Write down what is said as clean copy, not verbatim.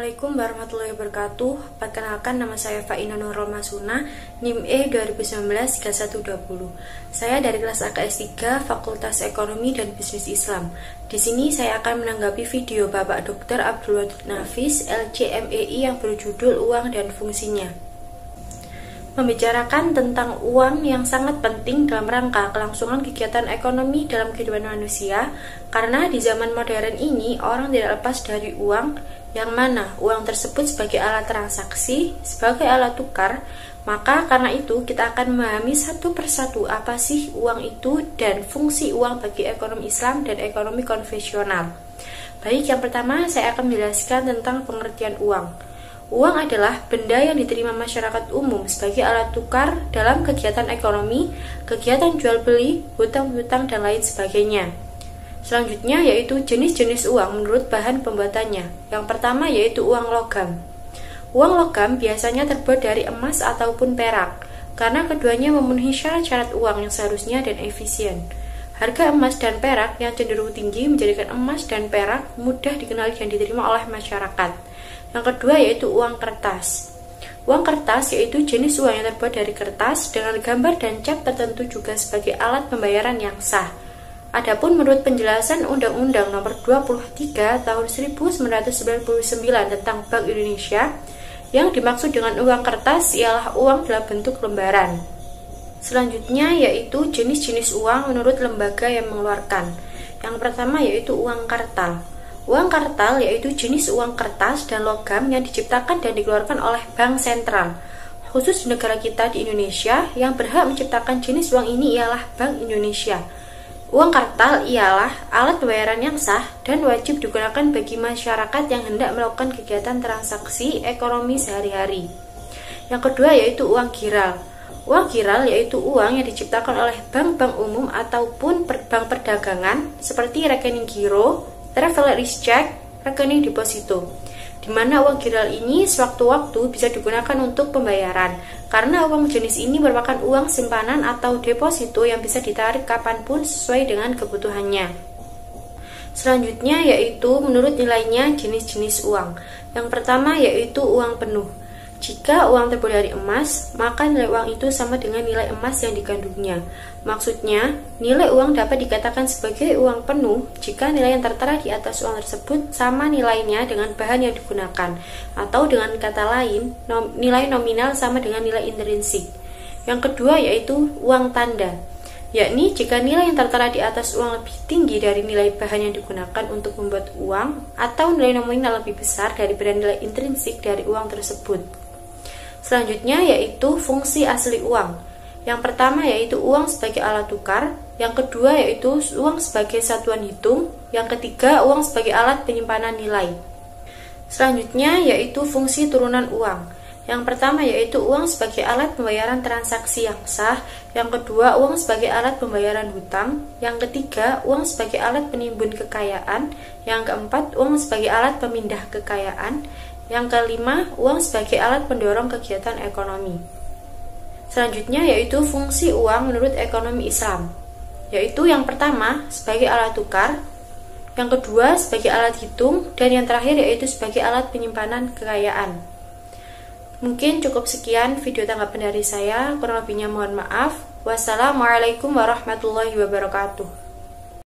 Assalamualaikum warahmatullahi wabarakatuh. Perkenalkan, nama saya Faina Nurul Masuna, NIM E 2019-3120. Saya dari kelas AKS 3, Fakultas Ekonomi dan Bisnis Islam. Di sini saya akan menanggapi video Bapak Dr. Abdul Wadud Nafis, LC-MEI yang berjudul Uang dan Fungsinya. Membicarakan tentang uang yang sangat penting dalam rangka kelangsungan kegiatan ekonomi dalam kehidupan manusia, karena di zaman modern ini orang tidak lepas dari uang, yang mana uang tersebut sebagai alat transaksi, sebagai alat tukar. Maka karena itu kita akan memahami satu persatu apa sih uang itu dan fungsi uang bagi ekonomi Islam dan ekonomi konvensional. Baik, yang pertama saya akan menjelaskan tentang pengertian uang. Uang adalah benda yang diterima masyarakat umum sebagai alat tukar dalam kegiatan ekonomi, kegiatan jual beli, hutang-hutang, dan lain sebagainya. Selanjutnya yaitu jenis-jenis uang menurut bahan pembuatannya. Yang pertama yaitu uang logam. Uang logam biasanya terbuat dari emas ataupun perak, karena keduanya memenuhi syarat-syarat uang yang seharusnya dan efisien. Harga emas dan perak yang cenderung tinggi menjadikan emas dan perak mudah dikenali dan diterima oleh masyarakat. Yang kedua yaitu uang kertas. Uang kertas yaitu jenis uang yang terbuat dari kertas dengan gambar dan cap tertentu juga sebagai alat pembayaran yang sah. Adapun menurut penjelasan Undang-Undang Nomor 23 Tahun 1999 tentang Bank Indonesia, yang dimaksud dengan uang kertas ialah uang dalam bentuk lembaran. Selanjutnya yaitu jenis-jenis uang menurut lembaga yang mengeluarkan. Yang pertama yaitu uang kartal. Uang kartal yaitu jenis uang kertas dan logam yang diciptakan dan dikeluarkan oleh Bank Sentral. Khusus di negara kita di Indonesia, yang berhak menciptakan jenis uang ini ialah Bank Indonesia. Uang kartal ialah alat pembayaran yang sah dan wajib digunakan bagi masyarakat yang hendak melakukan kegiatan transaksi ekonomi sehari-hari. Yang kedua yaitu uang giral. Uang giral yaitu uang yang diciptakan oleh bank-bank umum ataupun bank perdagangan seperti rekening giro, traveler's check, rekening deposito, di mana uang giral ini sewaktu-waktu bisa digunakan untuk pembayaran, karena uang jenis ini merupakan uang simpanan atau deposito yang bisa ditarik kapanpun sesuai dengan kebutuhannya. Selanjutnya yaitu menurut nilainya jenis-jenis uang. Yang pertama yaitu uang penuh. Jika uang terbuat dari emas, maka nilai uang itu sama dengan nilai emas yang dikandungnya. Maksudnya, nilai uang dapat dikatakan sebagai uang penuh jika nilai yang tertera di atas uang tersebut sama nilainya dengan bahan yang digunakan, atau dengan kata lain, nilai nominal sama dengan nilai intrinsik. Yang kedua yaitu uang tanda, yakni jika nilai yang tertera di atas uang lebih tinggi dari nilai bahan yang digunakan untuk membuat uang, atau nilai nominal lebih besar daripada nilai intrinsik dari uang tersebut. Selanjutnya yaitu fungsi asli uang. Yang pertama yaitu uang sebagai alat tukar, yang kedua yaitu uang sebagai satuan hitung, yang ketiga uang sebagai alat penyimpanan nilai. Selanjutnya yaitu fungsi turunan uang. Yang pertama yaitu uang sebagai alat pembayaran transaksi yang sah, yang kedua uang sebagai alat pembayaran hutang, yang ketiga uang sebagai alat penimbun kekayaan, yang keempat uang sebagai alat pemindah kekayaan, yang kelima uang sebagai alat pendorong kegiatan ekonomi. Selanjutnya yaitu fungsi uang menurut ekonomi Islam, yaitu yang pertama sebagai alat tukar, yang kedua sebagai alat hitung, dan yang terakhir yaitu sebagai alat penyimpanan kekayaan. Mungkin cukup sekian video tanggapan dari saya, kurang lebihnya mohon maaf. Wassalamualaikum warahmatullahi wabarakatuh.